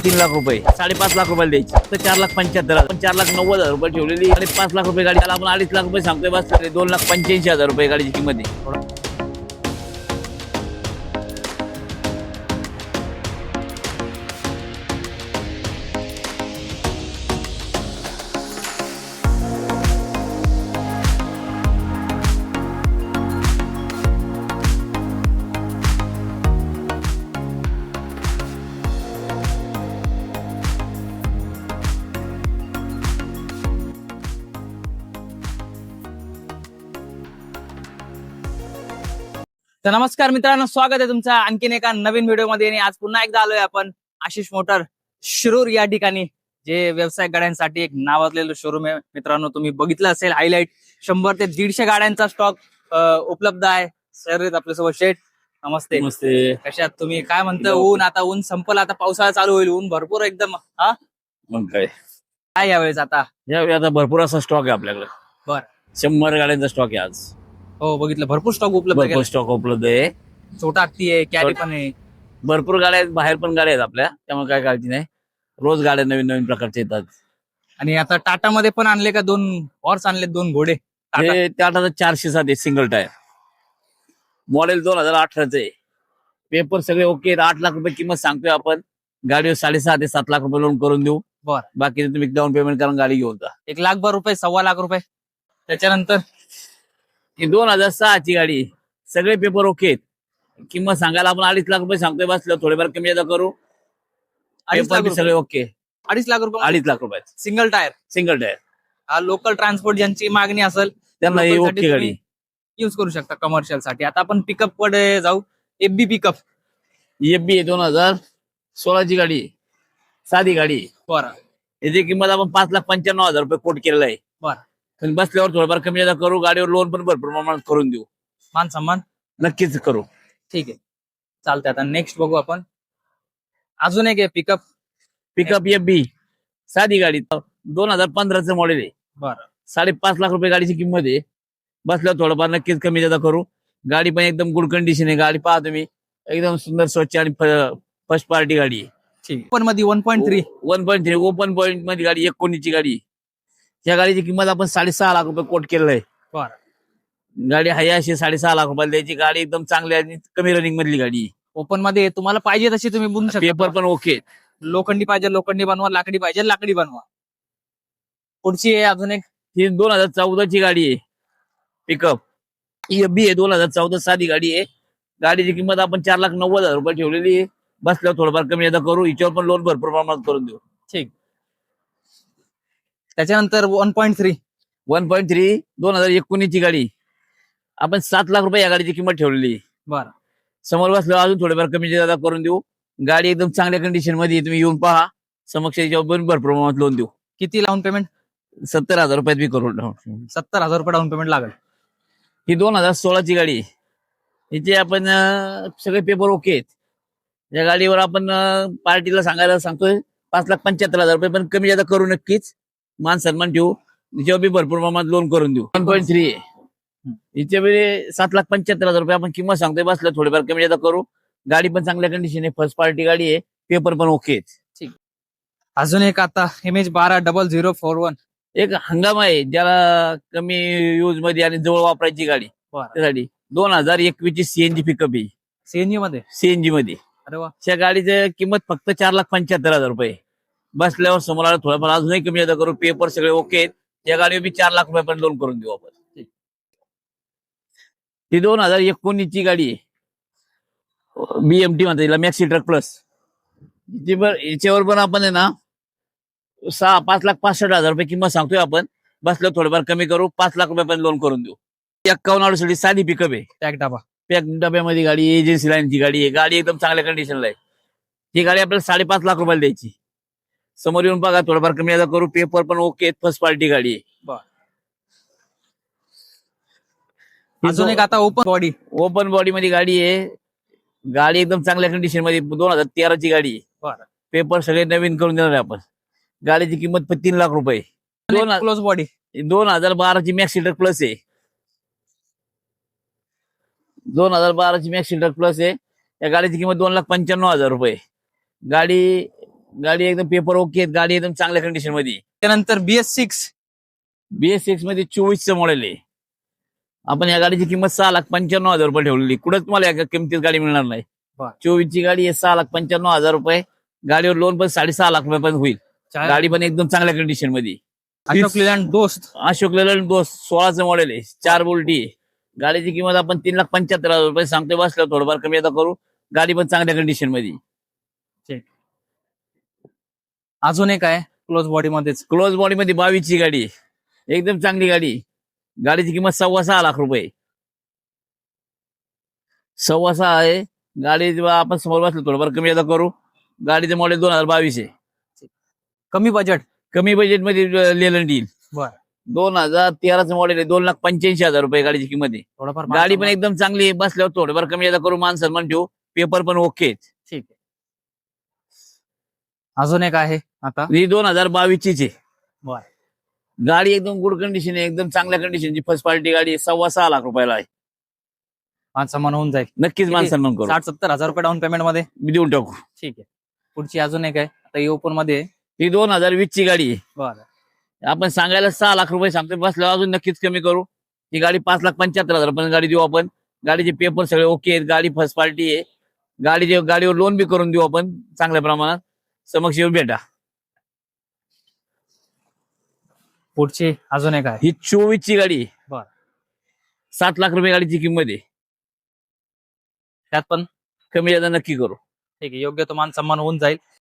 3,00,000 5.5 लाख रुपयाला द्यायची. तर 4,75,000 4,90,000 रुपये ठेवलेली आणि 5 लाख रुपये गाडी. त्याला आपण 2.5 लाख रुपये सांगतोय. बस 2,85,000 रुपये गाडीची किंमत आहे. तर नमस्कार मित्रांनो, स्वागत आहे तुमचं आणखीन एका नवीन व्हिडिओमध्ये. आणि आज पुन्हा एकदा आलोय आपण आशिष मोटर शिरूर या ठिकाणी, जे व्यावसायिक गाड्यांसाठी एक नावाजलेलं शोरूम आहे. मित्रांनो, तुम्ही बघितलं असेल हायलाइट 100 ते 150 गाड्यांचा स्टॉक उपलब्ध आहे. सर आहेत आपल्यासोबत. शेठ नमस्ते. नमस्ते. कशात तुम्ही? काय म्हणता? ऊन आता ऊन संपलं, आता पावसाळा चालू होईल. ऊन भरपूर एकदम. हा मग काय यावेळेस आता यावेळी आता भरपूर असा स्टॉक आहे आपल्याकडे. बर 100 गाड्यांचा स्टॉक आहे आज. हो, बघितलं भरपूर स्टॉक उपलब्ध भरपूर केला. स्टॉक उपलब्ध आहे. छोटा हत्ती आहे, कॅरी पण आहे. भरपूर गाड्या आहेत, बाहेर पण गाड्या आहेत आपल्या, त्यामुळे काय काळजी नाही. रोज गाड्या नवीन नवीन प्रकारच्या येतात. आणि आता टाटा मध्ये पण आणले का? 2 हॉर्स आणले, 2 घोडे. टाटा. हे टाटा 407 आहे, सिंगल टायर. मॉडेल 2018 आहे. पेपर सगळे ओके. 8 लाख रुपये किंमत सांगतोय आपण. गाडीवर 6.5 ते 7 लाख रुपये लोन करून देऊ. बर. बाकी तुम्ही डाऊन पेमेंट करून गाडी घेऊन जा. 1,00,000 रुपये, 1,25,00,000 रुपये. त्याच्यानंतर ही 2006 ची गाडी. सगळे पेपर ओके आहेत. किंमत सांगायला आपण 2.5 लाख रुपये सांगतोय. बस थोडेफार कमी जादा करू. 2.5 पेपर बी लाख सगळे ओके. 2.5 लाख रुपये. 2.5 लाख रुपये सिंगल टायर. Single tyre. हा लोकल ट्रान्सपोर्ट ज्यांची मागणी असेल त्यांना ही ओके गाडी युज करू शकता कमर्शियल साठी. आता आपण पिकअप कडे जाऊ. FB pickup. एफबी आहे 2016 ची गाडी. साधी गाडी. बरं याची किंमत आपण 5,95,000 रुपये कोट केलेला आहे. बरं. पण बसल्यावर थोडंफार कमी जादा करू. गाडीवर लोन पण भरपूर प्रमाणात करून देऊ. मान सन्मान नक्कीच करू. ठीक आहे, चालतंय. आता नेक्स्ट बघू आपण. अजून एक आहे पिकअप. पिकअप एफबी साधी गाडी. 2015चं मॉडेल आहे. बरं. 5.5 लाख रुपये गाडीची किंमत आहे. बसल्यावर थोडंफार नक्कीच कमी जादा करू. गाडी पण एकदम गुड कंडिशन आहे. गाडी पहा तुम्ही, एकदम सुंदर, स्वच्छ आणि फर्स्ट पार्टी गाडी आहे. ठीक. पण मध्ये 1.3 1.3 ओपन पॉइंट मध्ये गाडी. 19ची गाडी. या गाडीची किंमत आपण 6.5 लाख रुपये कोट केलेलं आहे. बरं. गाडी हाय अशी 6.5 लाख रुपयाला द्यायची. गाडी एकदम चांगली आणि कमी रनिंग मधली गाडी. ओपन मध्ये तुम्हाला पाहिजे तशी तुम्ही बनवू शकता. पेपर पण ओके. लोखंडी पाहिजे लोखंडी बनवा, लाकडी पाहिजे लाकडी बनवा. पुढची आहे अजून एक. ही 2014 ची गाडी आहे. पिकअप एफबी आहे. 2014 साधी गाडी आहे. गाडीची किंमत आपण 4,90,000 रुपये ठेवलेली आहे. बसल्यावर थोडंफार कमी जादा करू. हिच्यावर पण लोन भरपूर प्रमाणात करून देऊ. ठीक. त्याच्यानंतर 1.3 2019 ची गाडी. आपण 7 लाख रुपये या गाडीची किंमत ठेवलेली आहे. बरं. समोर बसल्यावर अजून थोडेफार कमी जादा करून देऊ. गाडी एकदम चांगल्या कंडिशन मध्ये. तुम्ही येऊन पहा. समक्ष याच्यावर पण भरपूर प्रमाणात लोन देऊ. किती डाऊन पेमेंट? 70,000 रुपयात बी करू. 70,000 रुपये डाऊन पेमेंट लागेल. ही 2016 ची गाडी. हिचे आपण सगळे पेपर ओके आहेत. या गाडीवर आपण पार्टीला सांगायला सांगतोय 5,75,000 रुपये, पण कमी जादा करू नक्कीच. मान सन्मान ठेवू. हिच्यावर बी भरपूर प्रमाणात लोन करून देऊ. 1.3 आहे. हिच्या वेळी 7,75,000 रुपये आपण किंमत सांगतोय. बसलं थोडेफार कमी जादा करू. गाडी पण चांगल्या कंडिशन आहे. फर्स्ट पार्टी गाडी आहे. पेपर पण ओके आहेत. अजून एक आता MH12 0041. एक हंगाम आहे ज्याला कमी यूज मध्ये आणि जवळ वापरायची गाडी. त्यासाठी 2021 ची सीएनजी पिकअप आहे. सीएनजी मध्ये. सीएनजी मध्ये. अरे वा. त्या गाडीची किंमत फक्त 4,75,000 रुपये. बसल्यावर समोर आला थोडाफार अजूनही कमी जादा करू. पेपर सगळे ओके आहेत. या गाडीवर बी 4 लाख रुपये पण लोन करून देऊ आपण. ती 2019 ची गाडी आहे. BMT म्हणतात मॅक्सी ट्रक प्लस. याच्यावर पण आपण आहे ना 5,65,000 रुपये किंमत सांगतोय आपण. बसल्यावर थोडंफार कमी करू. 5 लाख रुपये पण लोन करून देऊ. 51 साधी पिकअप आहे. टॅग डबा. पॅक डब्यामध्ये गाडी. एजन्सी लाईनची गाडी आहे. गाडी एकदम चांगल्या कंडिशनला आहे. ही गाडी आपल्याला 5.5 लाख रुपयाला द्यायची. समोर येऊन बघा. थोडंफार कमी जादा करू. पेपर पण ओके. फर्स्ट पार्टी गाडी आहे. अजून एक आता ओपन बॉडी. ओपन बॉडी मध्ये गाडी आहे. गाडी एकदम चांगल्या कंडिशन मध्ये. 2013 ची गाडी आहे. पेपर सगळे नवीन करून देणार आहे आपण. गाडीची किंमत 3 लाख रुपये. Close body. 2012 ची मॅक्सी ट्रक प्लस आहे. 2012 ची मॅक्सी ट्रक प्लस आहे. या गाडीची किंमत 2,95,000 रुपये. गाडी गाडी एकदम पेपर ओके आहेत, गाडी एकदम चांगल्या कंडिशन मध्ये आहे. त्यानंतर BS6 BS6 मध्ये 24चं मॉडेल आहे. आपण या गाडीची किंमत 6,95,000 रुपये ठेवलेली. कुठंच तुम्हाला या किमतीत गाडी मिळणार नाही. बर. 24ची गाडी आहे, 6,95,000 रुपये. गाडीवर लोन पण 6.5 लाख रुपयापर्यंत होईल. गाडी पण एकदम चांगल्या कंडिशन मध्ये. अशोक लेलँड दोस्त अशोक लेलँड दोस्त 16चं मॉडेल आहे, 4 बोल्टी आहे. गाडीची किंमत आपण 3,75,000 रुपये सांगतोय. बसलं थोडंफार कमी आता करू. गाडी पण चांगल्या कंडिशन मध्ये. अजून एक आहे क्लोज बॉडी मध्येच. क्लोज बॉडी मध्ये 22ची गाडी आहे. एकदम चांगली गाडी. गाडीची किंमत 6.25 लाख रुपये. 6.25 आहे गाडी. आपण समोर बसलो थोडंफार कमी आता करू. गाडीचं मॉडेल 2022 आहे. कमी बजेट. कमी बजेट मध्ये लेलंड येईल. बर. 2013चं मॉडेल आहे. 2,85,000 रुपये गाडीची किंमत आहे. थोडंफार गाडी पण एकदम चांगली आहे. बसल्यावर थोडंफार कमी आता करू. मान सन्मान ठेवू. पेपर पण ओके. ठीक आहे. अजून एक आहे आता ही 2022ची आहे. बर. गाडी एकदम गुड कंडिशन आहे. एकदम चांगल्या कंडिशनची फर्स्ट पार्टी गाडी आहे. 6.25 लाख रुपयाला आहे. सन्मान होऊन जाईल. नक्कीच मान सन्मान करू. 60-70 हजार रुपये डाऊन पेमेंट मध्ये मी देऊन टाकू. ठीक आहे. पुढची अजून एक आहे आता ओपन मध्ये. ही 2020ची गाडी आहे. बरं. आपण सांगायला 6 लाख रुपये सांगतोय. बसल्यावर अजून नक्कीच कमी करू. ही गाडी 5,75,000 रुपये गाडी देऊ आपण. गाडीचे पेपर सगळे ओके आहेत. गाडी फर्स्ट पार्टी आहे. गाडीवर लोन बी करून देऊ आपण चांगल्या प्रमाणात. समक्ष येऊन भेटा. पुढची अजून एक आहे. ही 24ची गाडी आहे. बरं. 7 लाख रुपये गाडीची किंमत आहे. त्यात पण कमी जादा नक्की करू. ठीक आहे. योग्य तो मान सन्मान होऊन जाईल.